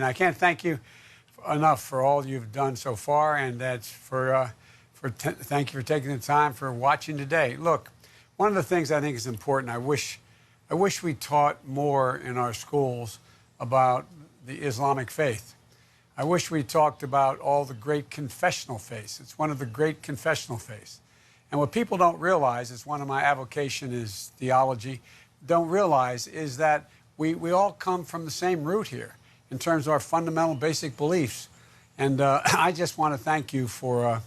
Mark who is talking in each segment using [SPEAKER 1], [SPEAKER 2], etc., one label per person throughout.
[SPEAKER 1] And I can't thank you enough for all you've done so far, and that's thank you for taking the time for watching today. Look, one of the things I think is important, I wish we taught more in our schools about the Islamic faith. I wish we talked about all the great confessional faiths. It's one of the great confessional faiths. And what people don't realize, it's one of my avocation is theology, don't realize is that we all come from the same root here in terms of our fundamental basic beliefs. And I just want to thank you for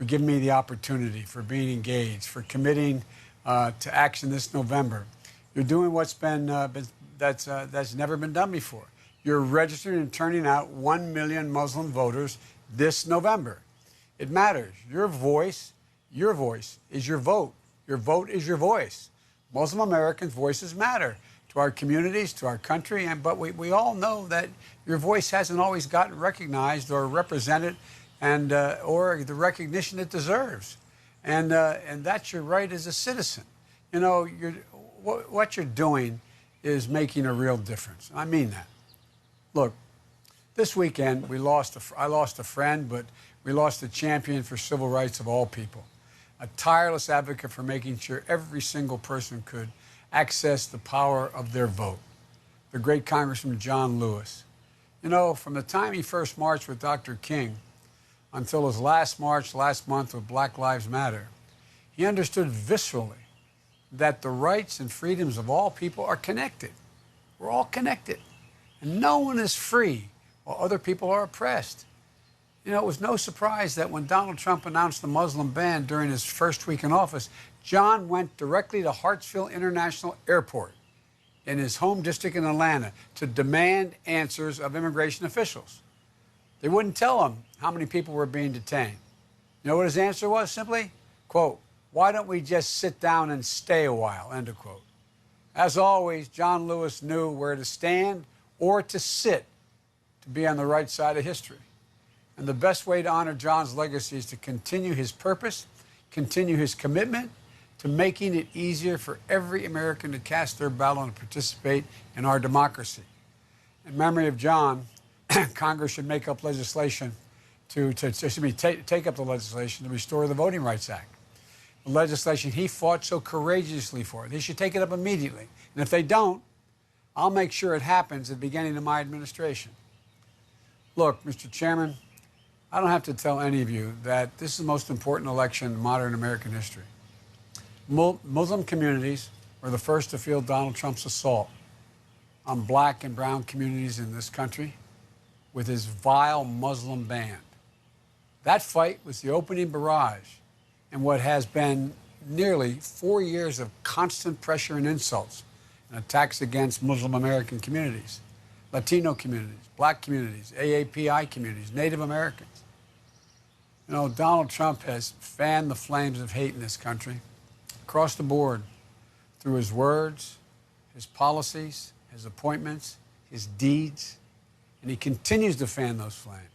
[SPEAKER 1] giving me the opportunity, for being engaged, for committing to action this November. You're doing what's that's never been done before. You're registering and turning out 1 million Muslim voters this November. It matters. Your voice is your vote. Your vote is your voice. Muslim Americans' voices matter to our communities, to our country, but we all know that your voice hasn't always gotten recognized or represented and or the recognition it deserves. And that's your right as a citizen. You know, what you're doing is making a real difference. I mean that. Look, this weekend I lost a friend, but we lost a champion for civil rights of all people, a tireless advocate for making sure every single person could access the power of their vote, the great Congressman John Lewis. You know, from the time he first marched with Dr. King until his last march last month with Black Lives Matter, he understood viscerally that the rights and freedoms of all people are connected. We're all connected. And no one is free while other people are oppressed. You know, it was no surprise that when Donald Trump announced the Muslim ban during his first week in office, John went directly to Hartsfield International Airport in his home district in Atlanta to demand answers of immigration officials. They wouldn't tell him how many people were being detained. You know what his answer was? Simply, quote, "Why don't we just sit down and stay a while," end of quote. As always, John Lewis knew where to stand or to sit to be on the right side of history. And the best way to honor John's legacy is to continue his purpose, continue his commitment to making it easier for every American to cast their ballot and participate in our democracy. In memory of John, Congress should make up legislation take up the legislation to restore the Voting Rights Act, the legislation he fought so courageously for. They should take it up immediately. And if they don't, I'll make sure it happens at the beginning of my administration. Look, Mr. Chairman, I don't have to tell any of you that this is the most important election in modern American history. Muslim communities were the first to feel Donald Trump's assault on black and brown communities in this country with his vile Muslim ban. That fight was the opening barrage in what has been nearly 4 years of constant pressure and insults and attacks against Muslim American communities, Latino communities, black communities, AAPI communities, Native Americans. You know, Donald Trump has fanned the flames of hate in this country across the board through his words, his policies, his appointments, his deeds, and he continues to fan those flames.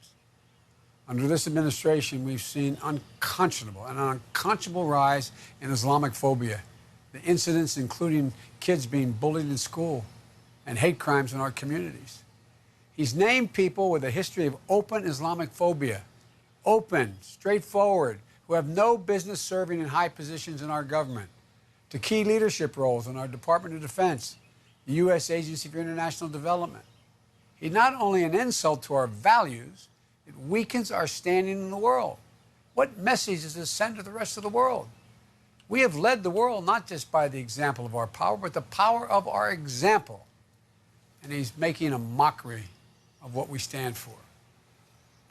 [SPEAKER 1] Under this administration, we've seen an unconscionable rise in Islamophobia, the incidents including kids being bullied in school and hate crimes in our communities. He's named people with a history of open Islamophobia, open, straightforward, who have no business serving in high positions in our government, to key leadership roles in our Department of Defense, the U.S. Agency for International Development. He's not only an insult to our values, it weakens our standing in the world. What message does this send to the rest of the world? We have led the world not just by the example of our power, but the power of our example. And he's making a mockery of what we stand for.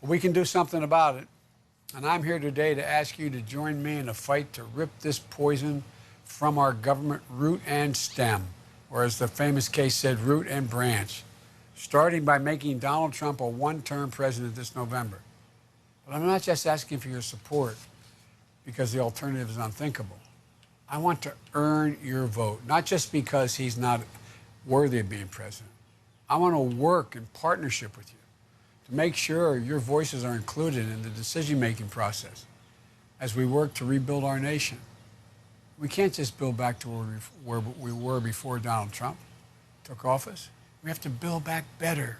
[SPEAKER 1] But we can do something about it. And I'm here today to ask you to join me in a fight to rip this poison from our government root and stem, or as the famous case said, root and branch, starting by making Donald Trump a one-term president this November. But I'm not just asking for your support because the alternative is unthinkable. I want to earn your vote, not just because he's not worthy of being president. I want to work in partnership with you to make sure your voices are included in the decision-making process as we work to rebuild our nation. We can't just build back to where we were before Donald Trump took office. We have to build back better.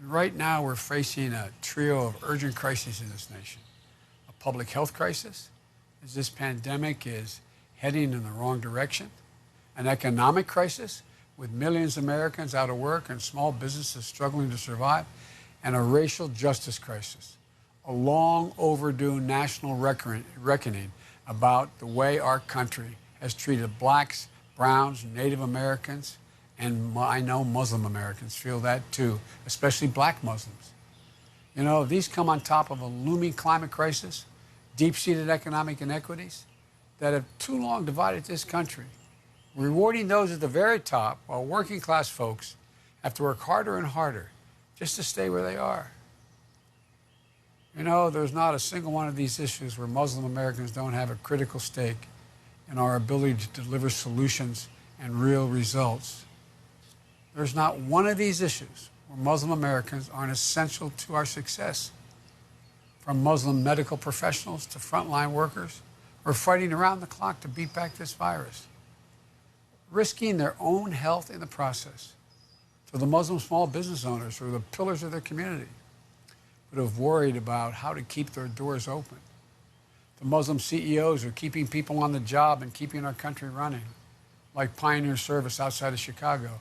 [SPEAKER 1] Right now, we're facing a trio of urgent crises in this nation. A public health crisis, as this pandemic is heading in the wrong direction. An economic crisis, with millions of Americans out of work and small businesses struggling to survive. And a racial justice crisis, a long overdue national reckoning about the way our country has treated blacks, browns, Native Americans, and I know Muslim Americans feel that too, especially black Muslims. You know, these come on top of a looming climate crisis, deep-seated economic inequities that have too long divided this country, rewarding those at the very top while working class folks have to work harder and harder just to stay where they are. You know, there's not a single one of these issues where Muslim Americans don't have a critical stake in our ability to deliver solutions and real results. There's not one of these issues where Muslim Americans aren't essential to our success. From Muslim medical professionals to frontline workers who are fighting around the clock to beat back this virus, risking their own health in the process. To the Muslim small business owners who are the pillars of their community, but have worried about how to keep their doors open. The Muslim CEOs who are keeping people on the job and keeping our country running, like Pioneer Service outside of Chicago,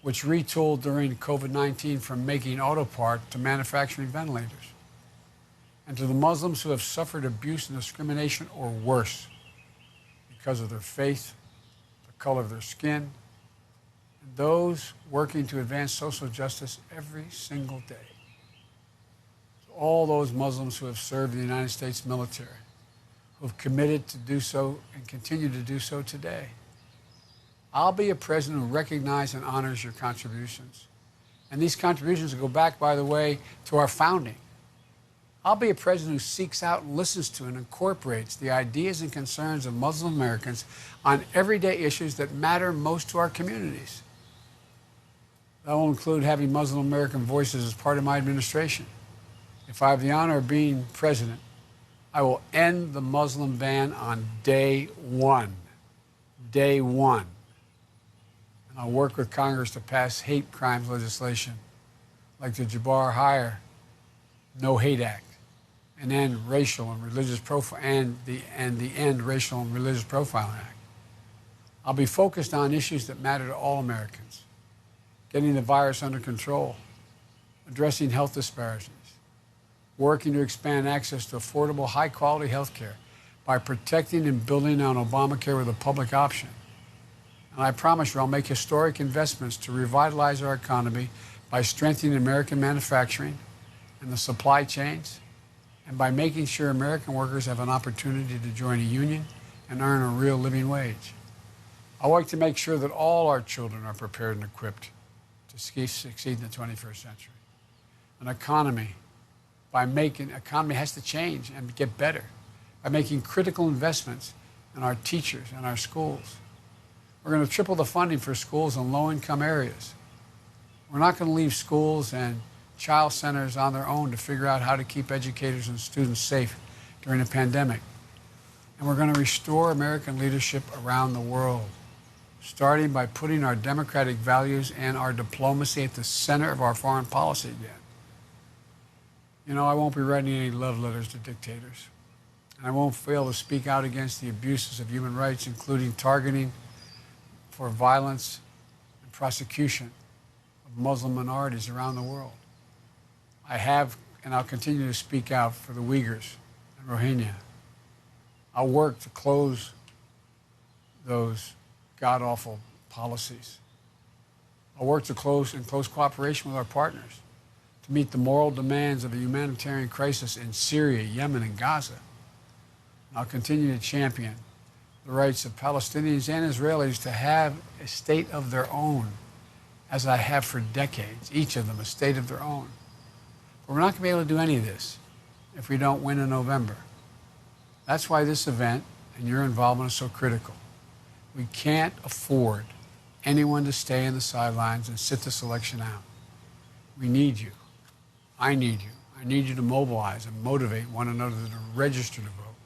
[SPEAKER 1] which retooled during COVID-19 from making auto parts to manufacturing ventilators. And to the Muslims who have suffered abuse and discrimination or worse because of their faith, the color of their skin, and those working to advance social justice every single day. To all those Muslims who have served in the United States military, who have committed to do so and continue to do so today. I'll be a president who recognizes and honors your contributions. And these contributions go back, by the way, to our founding. I'll be a president who seeks out and listens to and incorporates the ideas and concerns of Muslim Americans on everyday issues that matter most to our communities. That will include having Muslim American voices as part of my administration. If I have the honor of being president, I will end the Muslim ban on day one. Day one. And I'll work with Congress to pass hate crimes legislation like the Jabbar Hire No Hate Act, and end racial and religious and the End Racial and Religious Profiling Act. I'll be focused on issues that matter to all Americans: getting the virus under control, addressing health disparities, working to expand access to affordable, high-quality health care by protecting and building on Obamacare with a public option. And I promise you I'll make historic investments to revitalize our economy by strengthening American manufacturing and the supply chains, and by making sure American workers have an opportunity to join a union and earn a real living wage. I work to make sure that all our children are prepared and equipped to succeed in the 21st century. An economy has to change and get better by making critical investments in our teachers and our schools. We're going to triple the funding for schools in low-income areas. We're not going to leave schools and child centers on their own to figure out how to keep educators and students safe during a pandemic. And we're going to restore American leadership around the world, starting by putting our democratic values and our diplomacy at the center of our foreign policy again. You know, I won't be writing any love letters to dictators. And I won't fail to speak out against the abuses of human rights, including targeting for violence and prosecution of Muslim minorities around the world. I have, and I'll continue to speak out for the Uyghurs and Rohingya. I'll work to close those god-awful policies. I'll work to close in close cooperation with our partners to meet the moral demands of the humanitarian crisis in Syria, Yemen, and Gaza. And I'll continue to champion the rights of Palestinians and Israelis to have a state of their own, as I have for decades, each of them a state of their own. But we're not going to be able to do any of this if we don't win in November. That's why this event and your involvement is so critical. We can't afford anyone to stay in the sidelines and sit this election out. We need you. I need you. I need you to mobilize and motivate one another to register to vote,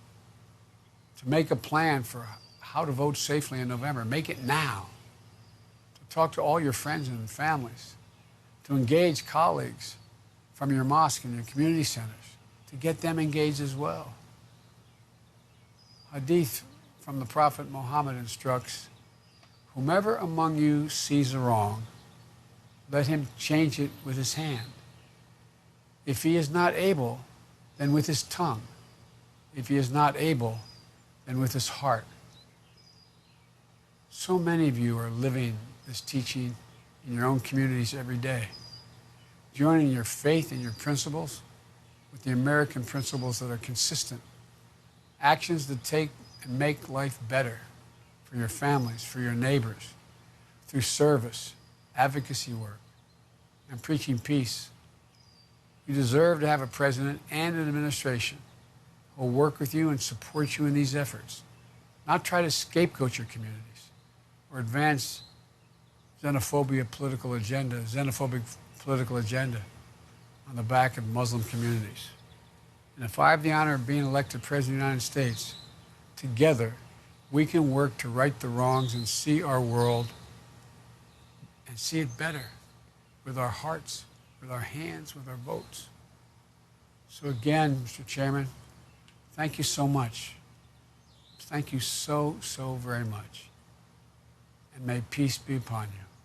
[SPEAKER 1] to make a plan for how to vote safely in November. Make it now. To talk to all your friends and families, to engage colleagues from your mosque and your community centers, to get them engaged as well. Hadith from the Prophet Muhammad instructs, whomever among you sees a wrong, let him change it with his hand. If he is not able, then with his tongue. If he is not able, then with his heart. So many of you are living this teaching in your own communities every day, joining your faith and your principles with the American principles that are consistent, actions that take and make life better for your families, for your neighbors, through service, advocacy work, and preaching peace. You deserve to have a president and an administration who will work with you and support you in these efforts, not try to scapegoat your communities or advance xenophobic political agenda on the back of Muslim communities. And if I have the honor of being elected President of the United States, together we can work to right the wrongs and see our world and see it better with our hearts, with our hands, with our votes. So again, Mr. Chairman, thank you so much. Thank you so, so very much. And may peace be upon you.